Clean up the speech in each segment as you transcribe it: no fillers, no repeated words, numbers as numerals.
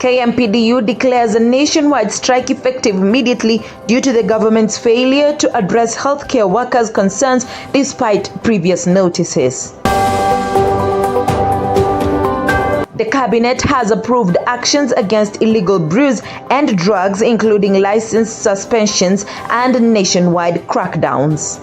Kmpdu declares a nationwide strike effective immediately due to the government's failure to address healthcare workers' concerns despite previous notices. The cabinet has approved actions against illegal brews and drugs, including license suspensions and nationwide crackdowns.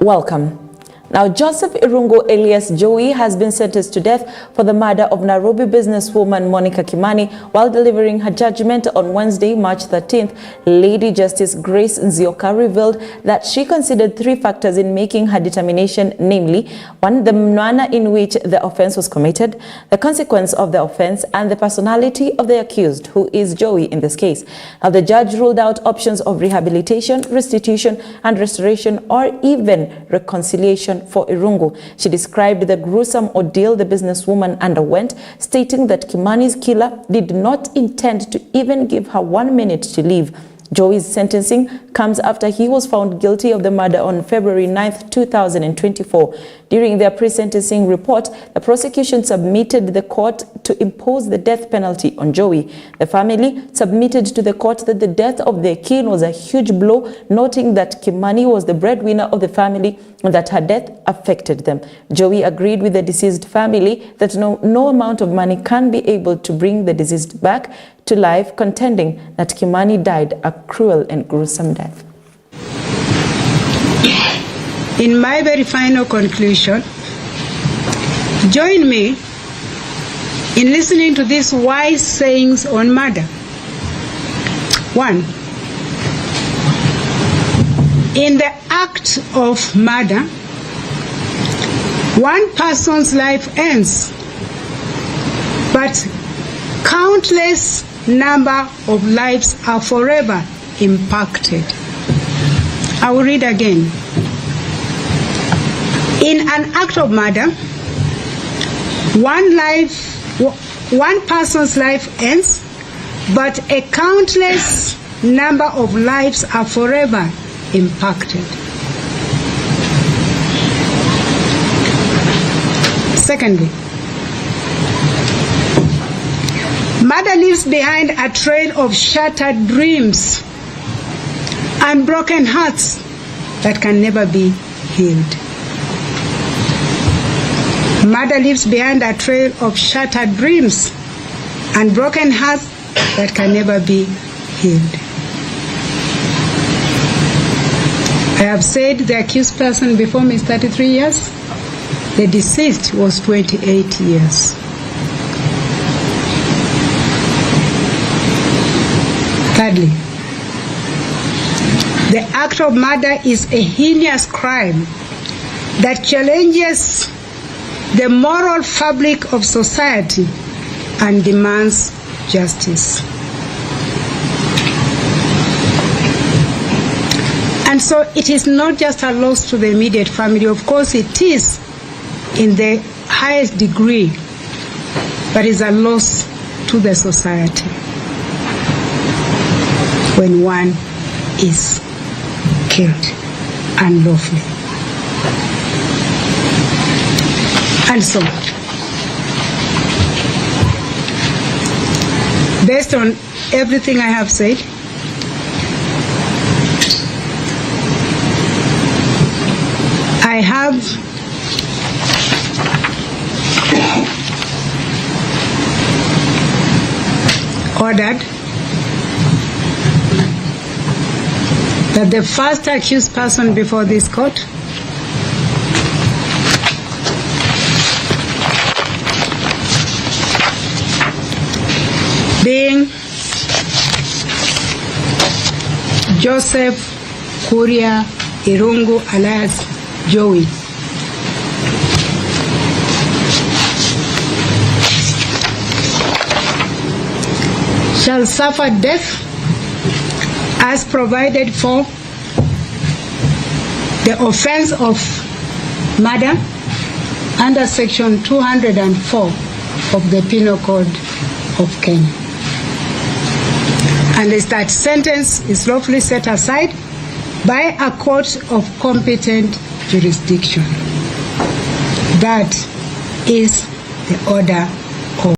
Welcome. Now, Joseph Irungu alias Joey has been sentenced to death for the murder of Nairobi businesswoman Monica Kimani while delivering her judgment on Wednesday, March 13th. Lady Justice Grace Nzioka revealed that she considered three factors in making her determination, namely, 1, the manner in which the offense was committed, the consequence of the offense, and the personality of the accused, who is Joey in this case. Now, the judge ruled out options of rehabilitation, restitution, and restoration, or even reconciliation for Irungu. She described the gruesome ordeal the businesswoman underwent, stating that Kimani's killer did not intend to even give her 1 minute to live. Joey's sentencing comes after he was found guilty of the murder on February 9th, 2024. During their pre-sentencing report, the prosecution submitted the court to impose the death penalty on Joey. The family submitted to the court that the death of their kin was a huge blow, noting that Kimani was the breadwinner of the family and that her death affected them. Joey agreed with the deceased family that no amount of money can be able to bring the deceased back to life, contending that Kimani died a cruel and gruesome death. In my very final conclusion, join me in listening to these wise sayings on murder. 1. In the act of murder, one person's life ends, but countless number of lives are forever impacted. I will read again. In an act of murder, one person's life ends, but a countless number of lives are forever impacted. Secondly, murder leaves behind a trail of shattered dreams and broken hearts that can never be healed. Murder leaves behind a trail of shattered dreams and broken hearts that can never be healed. I have said the accused person before me is 33 years. The deceased was 28 years. Thirdly, the act of murder is a heinous crime that challenges the moral fabric of society and demands justice. And so it is not just a loss to the immediate family. Of course it is in the highest degree, but it's a loss to the society when one is killed unlawfully. And so, based on everything I have said, I have ordered that the first accused person before this court being Joseph Kuria Irungu alias Joey, shall suffer death as provided for the offense of murder under section 204 of the Penal Code of Kenya. Unless that sentence is lawfully set aside by a court of competent jurisdiction. That is the order of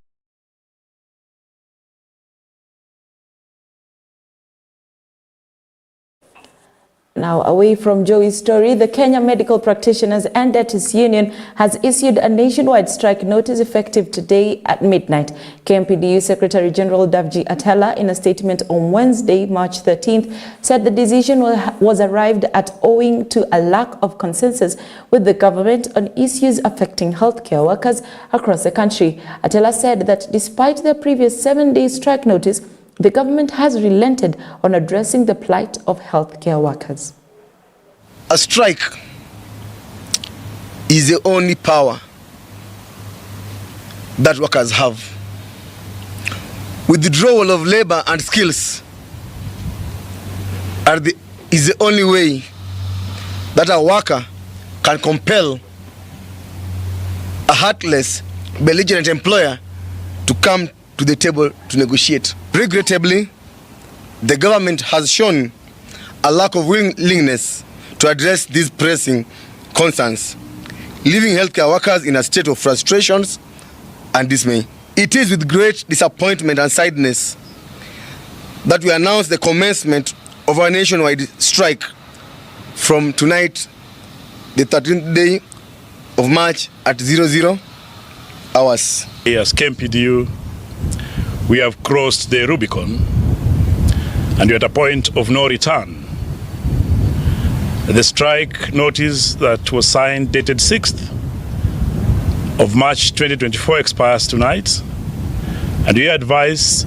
Now, away from Joey's story, the Kenya Medical Practitioners and Dentists Union has issued a nationwide strike notice effective today at midnight. Kmpdu Secretary General Davji Atela, in a statement on Wednesday, March 13th, said the decision was arrived at owing to a lack of consensus with the government on issues affecting healthcare workers across the country. Atela said that despite their previous 7-day strike notice, the government has relented on addressing the plight of healthcare workers. A strike is the only power that workers have. Withdrawal of labor and skills is the only way that a worker can compel a heartless, belligerent employer to come to the table to negotiate. Regrettably, the government has shown a lack of willingness to address these pressing concerns, leaving healthcare workers in a state of frustrations and dismay. It is with great disappointment and sadness that we announce the commencement of our nationwide strike from tonight, the 13th day of March at 00 hours. As Kmpdu, we have crossed the Rubicon and we're at a point of no return. The strike notice that was signed dated 6th of March 2024 expires tonight, and we advise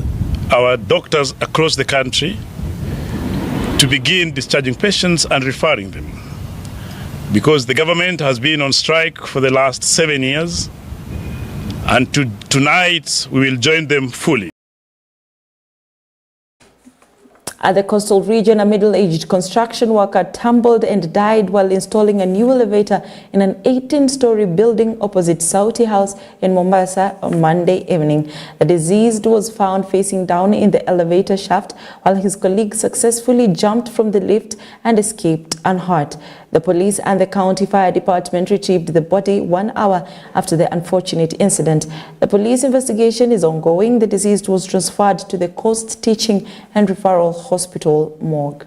our doctors across the country to begin discharging patients and referring them, because the government has been on strike for the last 7 years, and tonight we will join them fully. At the coastal region, a middle-aged construction worker tumbled and died while installing a new elevator in an 18-story building opposite Sauti House in Mombasa on Monday evening. The deceased was found facing down in the elevator shaft while his colleague successfully jumped from the lift and escaped unhurt. The police and the county fire department retrieved the body 1 hour after the unfortunate incident. The police investigation is ongoing. The deceased was transferred to the Coast Teaching and Referral Hospital morgue.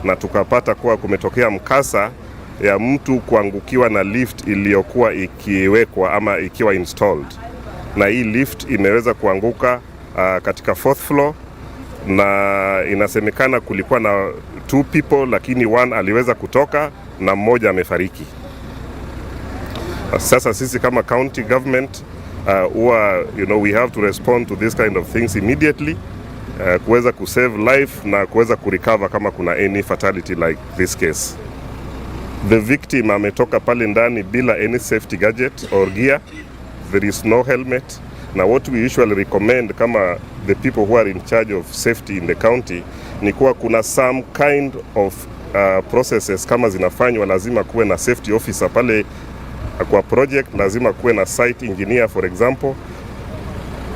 Na tukapata kuwa kumetokea mkasa ya mtu kuangukiwa na lift iliyokuwa ikiwekwa ama ikiwa installed. Na hii lift imeweza kuanguka katika 4th floor, na inasemekana kulikuwa na 2 people, lakini 1 aliweza kutoka na mmoja amefariki. Sasa sisi kama county government we have to respond to this kind of things immediately, kuweza kusave life na kuweza kurecover kama kuna any fatality like this case. The victim ametoka pale ndani bila any safety gadget or gear. There is no helmet. Now what we usually recommend kama the people who are in charge of safety in the county ni kuwa kuna some kind of processes kama zinafanywa, lazima kuwe na safety officer pale kwa project, lazima kuwe na site engineer for example,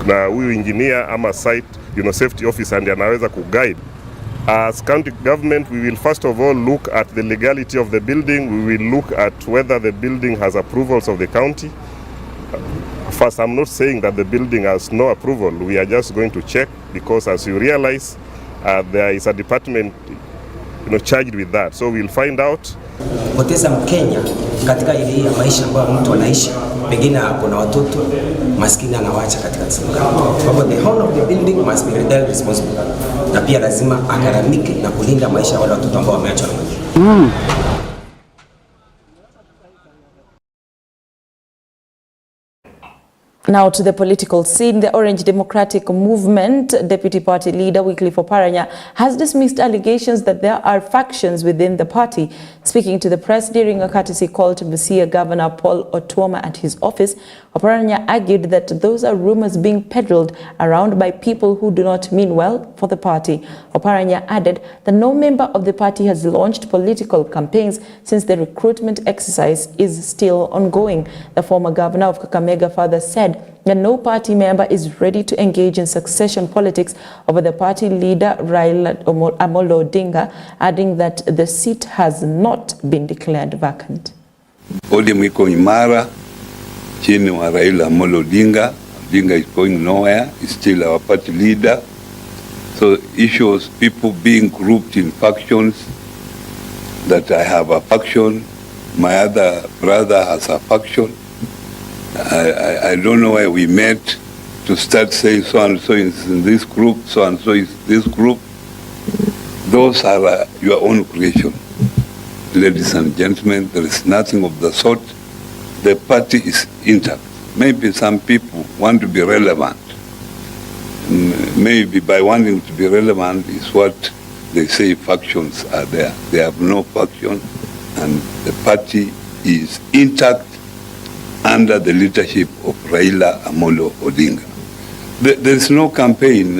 na huyu engineer ama site safety officer ndiye anaweza kuguide. As county government, we will first of all look at the legality of the building. We will look at whether the building has approvals of the county. First, I'm not saying that the building has no approval. We are just going to check, because as you realize, there is a department charged with that. So we'll find out. Poteza Mkenya katika ile maisha ambayo mtu anaishi, pengine hapo na watoto maskini anawacha katika sehemu. Kwa hivyo the whole of the building must be held responsible. Na pia lazima agaramike na kulinda maisha ya wale watoto ambao wameachwa na mama. Now to the political scene. The Orange Democratic Movement Deputy Party Leader Wycliffe Oparanya has dismissed allegations that there are factions within the party. Speaking to the press during a courtesy call to Busia Governor Paul Otuoma at his office, Oparanya argued that those are rumors being peddled around by people who do not mean well for the party. Oparanya added that no member of the party has launched political campaigns since the recruitment exercise is still ongoing. The former governor of Kakamega further said that no party member is ready to engage in succession politics over the party leader Raila Amolo Odinga, adding that the seat has not been declared vacant. ODM iko imara chini wa Raila Amolo Odinga. Odinga is going nowhere. He's still our party leader. So issues people being grouped in factions, that I have a faction, my other brother has a faction. I don't know why we met to start saying so and so is in this group, so and so is this group. Those are your own creation. Ladies and gentlemen, there is nothing of the sort. The party is intact. Maybe some people want to be relevant. Maybe by wanting to be relevant is what they say factions are there. They have no faction, and the party is intact under the leadership of Raila Amolo Odinga. There is no campaign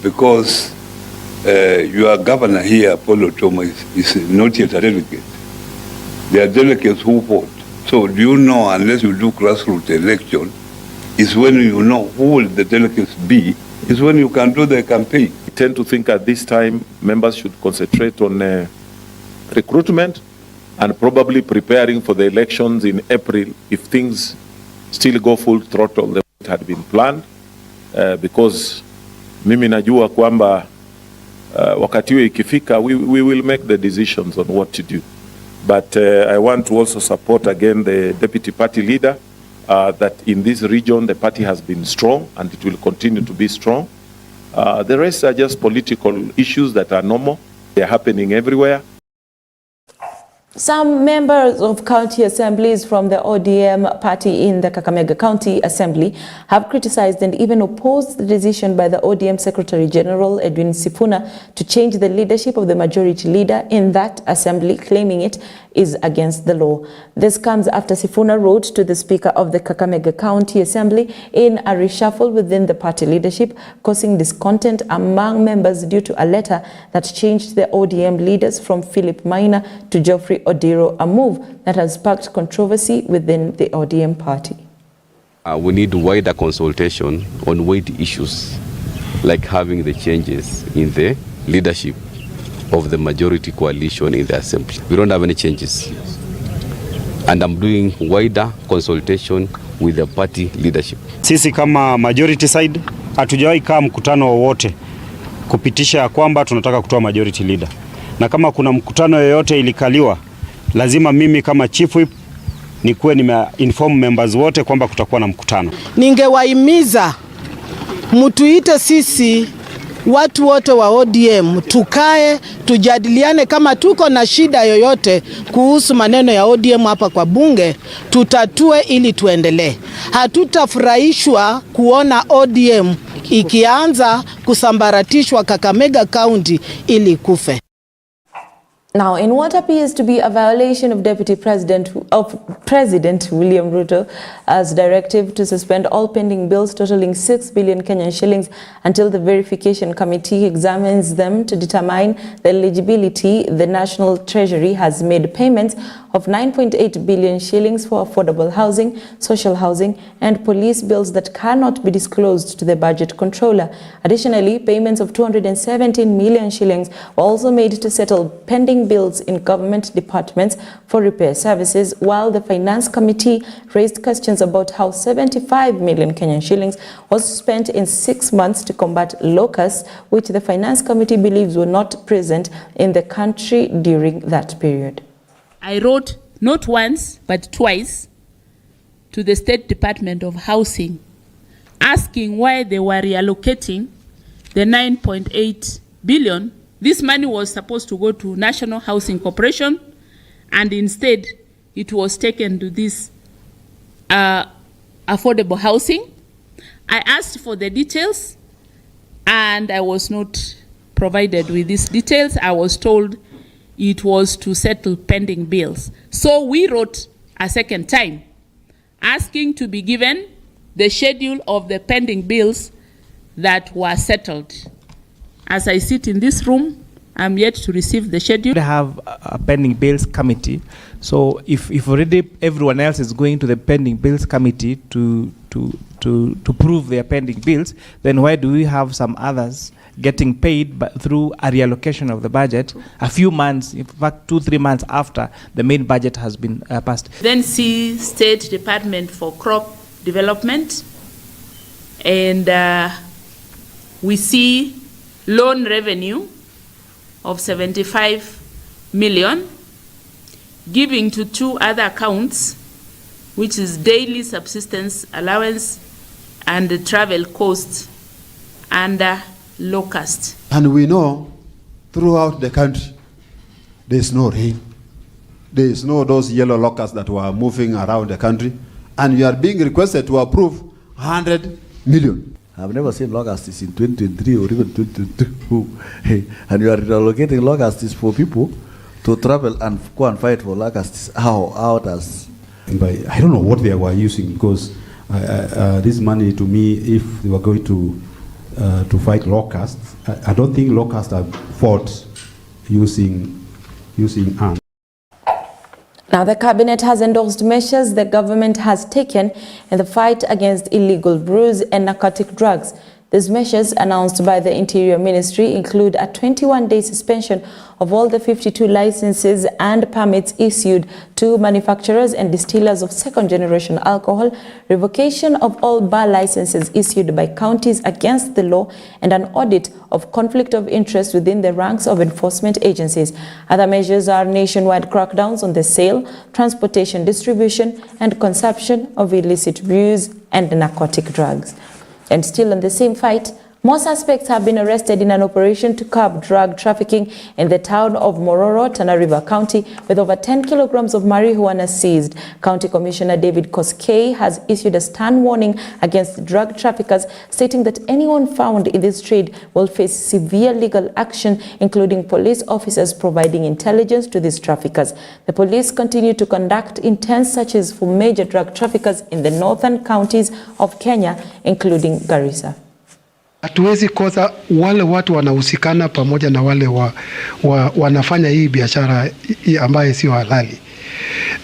because your governor here, Paulo Toma, is not yet a delegate. There are delegates who vote. So do you know, unless you do grassroots election, is when you know who will the delegates be, is when you can do the campaign. I tend to think at this time members should concentrate on recruitment and probably preparing for the elections in April if things still go full throttle the way it had been planned, because mimi najua kwamba wakati huo ikifika we will make the decisions on what to do. But I want to also support again the deputy party leader that in this region the party has been strong and it will continue to be strong. The rest are just political issues that are normal. They are happening everywhere. Some members of county assemblies from the ODM party in the Kakamega County Assembly have criticized and even opposed the decision by the ODM Secretary General Edwin Sifuna to change the leadership of the majority leader in that assembly, claiming it is against the law. This comes after Sifuna wrote to the Speaker of the Kakamega County Assembly in a reshuffle within the party leadership, causing discontent among members due to a letter that changed the ODM leaders from Philip Maina to Geoffrey Odiro, a move that has sparked controversy within the ODM party. We need wider consultation on weighty issues like having the changes in the leadership of the majority coalition in the assembly. We don't have any changes. And I'm doing wider consultation with the party leadership. Sisi kama majority side hatujawahi kaa mkutano wowote kupitisha kwamba tunataka kutoa majority leader. Na kama kuna mkutano yoyote ilikaliwa, lazima mimi kama chief whip nikuwe nimeinform members wote kwamba kutakuwa na mkutano. Ningewahimiza mtuite sisi watu wote wa ODM tukae tujadiliane, kama tuko na shida yoyote kuhusu maneno ya ODM hapa kwa bunge tutatue ili tuendelee. Hatutafurahishwa kuona ODM ikianza kusambaratishwa Kakamega County ili kufe. Now, in what appears to be a violation of President William Ruto's directive to suspend all pending bills totaling 6 billion Kenyan shillings until the verification committee examines them to determine the eligibility, the National Treasury has made payments of 9.8 billion shillings for affordable housing, social housing, and police bills that cannot be disclosed to the budget controller. Additionally, payments of 217 million shillings were also made to settle pending bills in government departments for repair services, while the Finance Committee raised questions about how 75 million Kenyan shillings was spent in 6 months to combat locusts, which the Finance Committee believes were not present in the country during that period. I wrote not once but twice to the State Department of Housing asking why they were reallocating the 9.8 billion. This money was supposed to go to National Housing Corporation, and instead it was taken to this affordable housing. I asked for the details and I was not provided with these details. I was told it was to settle pending bills. So we wrote a second time asking to be given the schedule of the pending bills that were settled. As I sit in this room, I'm yet to receive the schedule. We have a pending bills committee. So if already everyone else is going to the pending bills committee to prove their pending bills, then why do we have some others getting paid through a reallocation of the budget a few months, in fact 2-3 months after the main budget has been passed? Then see State Department for Crop Development, and we see loan revenue of 75 million, giving to 2 other accounts, which is daily subsistence allowance and the travel costs under locust. And we know throughout the country there is no rain. There is no those yellow locusts that were moving around the country, and you are being requested to approve 100 million. I've never seen locusts in 2023 or even 2022. And you are reallocating locusts for people to travel and go and fight for locusts. How does? I don't know what they were using, because this money, to me, if they were going to fight locusts, I don't think locusts are fought using arms. Now, the cabinet has endorsed measures the government has taken in the fight against illegal brews and narcotic drugs. These measures, announced by the Interior Ministry, include a 21-day suspension of all the 52 licenses and permits issued to manufacturers and distillers of second-generation alcohol, revocation of all bar licenses issued by counties against the law, and an audit of conflict of interest within the ranks of enforcement agencies. Other measures are nationwide crackdowns on the sale, transportation, distribution, and consumption of illicit brews and narcotic drugs. And still in the same fight, more suspects have been arrested in an operation to curb drug trafficking in the town of Mororo, Tana River County, with over 10 kilograms of marijuana seized. County Commissioner David Koskei has issued a stern warning against drug traffickers, stating that anyone found in this trade will face severe legal action, including police officers providing intelligence to these traffickers. The police continue to conduct intense searches for major drug traffickers in the northern counties of Kenya, including Garissa. Hatuwezi kosa wale watu wanahusikana pamoja na wale wanafanya hii biashara ambaye sio halali.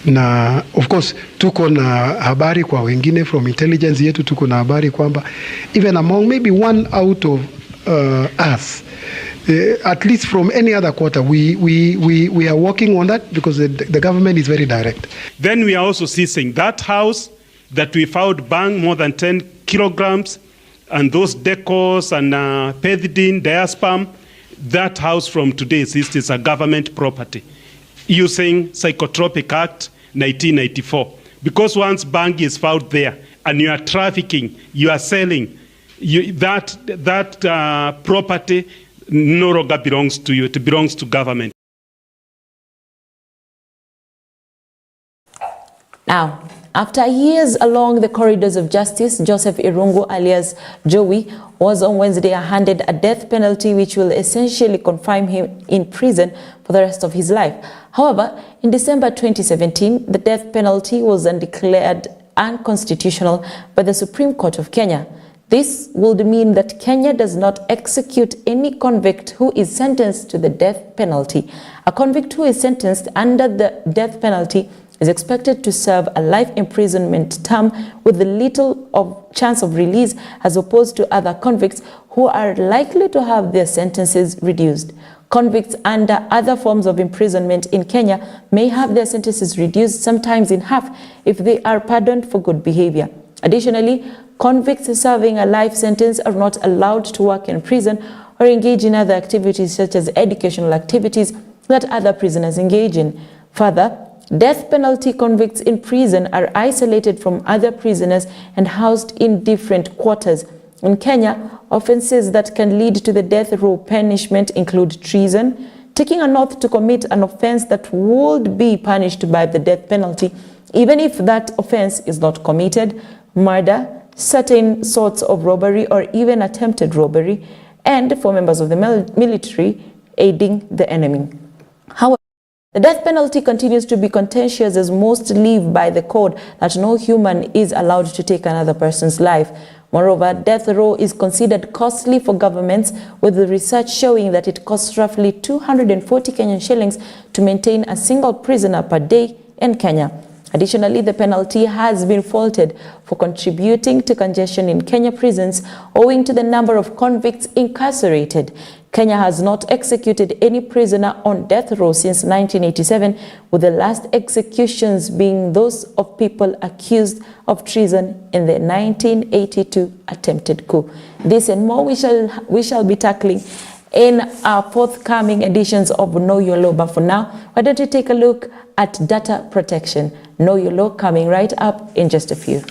Na of course tuko na habari kwa wengine from intelligence yetu, tuko na habari kwamba even among maybe one out of us, at least from any other quarter, we are working on that, because the government is very direct. Then we are also seizing that house that we found bang more than 10 kilograms, and those decors and pethidine, diazepam. That house from today is a government property using Psychotropic Act 1994. Because once bang is found there and you are trafficking, you are selling, that property no longer belongs to you, it belongs to government. Now, after years along the corridors of justice, Joseph Irungu, alias Joey, was on Wednesday handed a death penalty which will essentially confine him in prison for the rest of his life. However, in December 2017, the death penalty was declared unconstitutional by the Supreme Court of Kenya. This would mean that Kenya does not execute any convict who is sentenced to the death penalty. A convict who is sentenced under the death penalty is expected to serve a life imprisonment term with little chance of release, as opposed to other convicts who are likely to have their sentences reduced. Convicts under other forms of imprisonment in Kenya may have their sentences reduced, sometimes in half, if they are pardoned for good behavior. Additionally, convicts serving a life sentence are not allowed to work in prison or engage in other activities such as educational activities that other prisoners engage in. Further, death penalty convicts in prison are isolated from other prisoners and housed in different quarters. In Kenya, offenses that can lead to the death row punishment include treason, taking an oath to commit an offense that would be punished by the death penalty, even if that offense is not committed, murder, certain sorts of robbery, or even attempted robbery, and for members of the military, aiding the enemy. However, the death penalty continues to be contentious, as most live by the code that no human is allowed to take another person's life. Moreover, death row is considered costly for governments, with the research showing that it costs roughly 240 Kenyan shillings to maintain a single prisoner per day in Kenya. Additionally, the penalty has been faulted for contributing to congestion in Kenya prisons owing to the number of convicts incarcerated. Kenya has not executed any prisoner on death row since 1987, with the last executions being those of people accused of treason in the 1982 attempted coup. This and more we shall be tackling in our forthcoming editions of Know Your Law. But for now, why don't you take a look at data protection? Know Your Law coming right up in just a few.